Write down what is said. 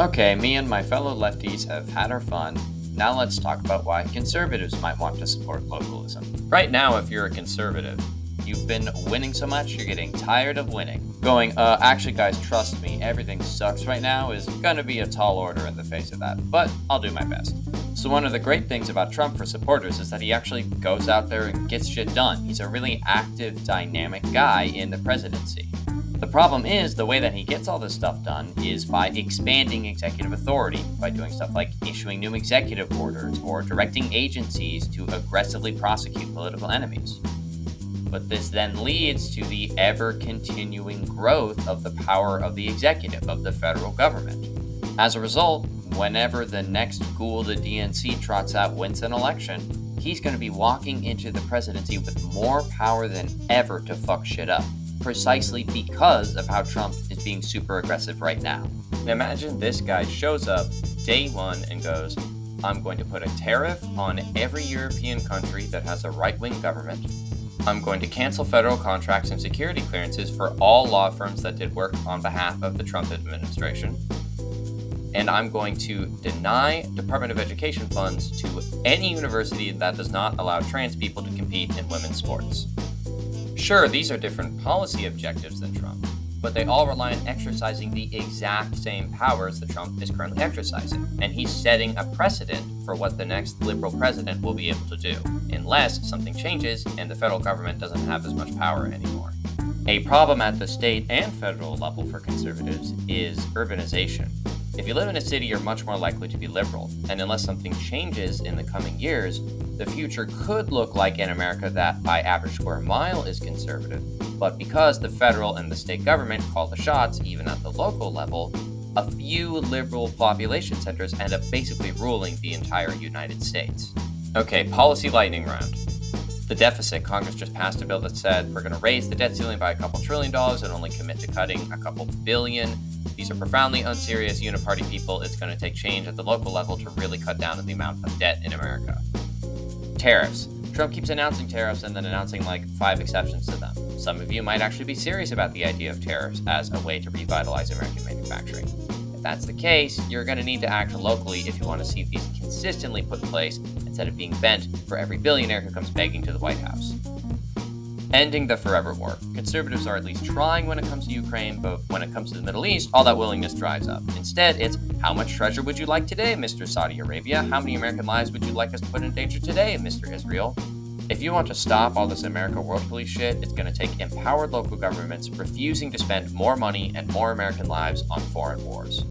Okay, me and my fellow lefties have had our fun. Now let's talk about why conservatives might want to support localism. Right now, if you're a conservative, you've been winning so much, you're getting tired of winning. Actually, guys, trust me, everything sucks right now is gonna be a tall order in the face of that, but I'll do my best. So, one of the great things about Trump for supporters is that he actually goes out there and gets shit done. He's a really active, dynamic guy in the presidency. The problem is the way that he gets all this stuff done is by expanding executive authority, by doing stuff like issuing new executive orders or directing agencies to aggressively prosecute political enemies. But this then leads to the ever-continuing growth of the power of the executive, of the federal government. As a result, whenever the next ghoul the DNC trots out wins an election, he's going to be walking into the presidency with more power than ever to fuck shit up, precisely because of how Trump is being super aggressive right now. Imagine this guy shows up day one and goes, I'm going to put a tariff on every European country that has a right-wing government. I'm going to cancel federal contracts and security clearances for all law firms that did work on behalf of the Trump administration. And I'm going to deny Department of Education funds to any university that does not allow trans people to compete in women's sports. Sure, these are different policy objectives than Trump, but they all rely on exercising the exact same powers that Trump is currently exercising. And he's setting a precedent for what the next liberal president will be able to do, unless something changes and the federal government doesn't have as much power anymore. A problem at the state and federal level for conservatives is urbanization. If you live in a city, you're much more likely to be liberal, and unless something changes in the coming years, the future could look like an America that, by average square mile, is conservative. But because the federal and the state government call the shots, even at the local level, a few liberal population centers end up basically ruling the entire United States. Okay, policy lightning round. The deficit. Congress just passed a bill that said we're going to raise the debt ceiling by a couple $1 trillion and only commit to cutting a couple billion. These are profoundly unserious uniparty people. It's going to take change at the local level to really cut down on the amount of debt in America. Tariffs. Trump keeps announcing tariffs and then announcing like 5 exceptions to them. Some of you might actually be serious about the idea of tariffs as a way to revitalize American manufacturing. If that's the case, you're going to need to act locally if you want to see these consistently put in place instead of being bent for every billionaire who comes begging to the White House. Ending the forever war. Conservatives are at least trying when it comes to Ukraine, but when it comes to the Middle East, all that willingness dries up. Instead, it's how much treasure would you like today, Mr. Saudi Arabia? How many American lives would you like us to put in danger today, Mr. Israel? If you want to stop all this America world police shit, it's going to take empowered local governments refusing to spend more money and more American lives on foreign wars.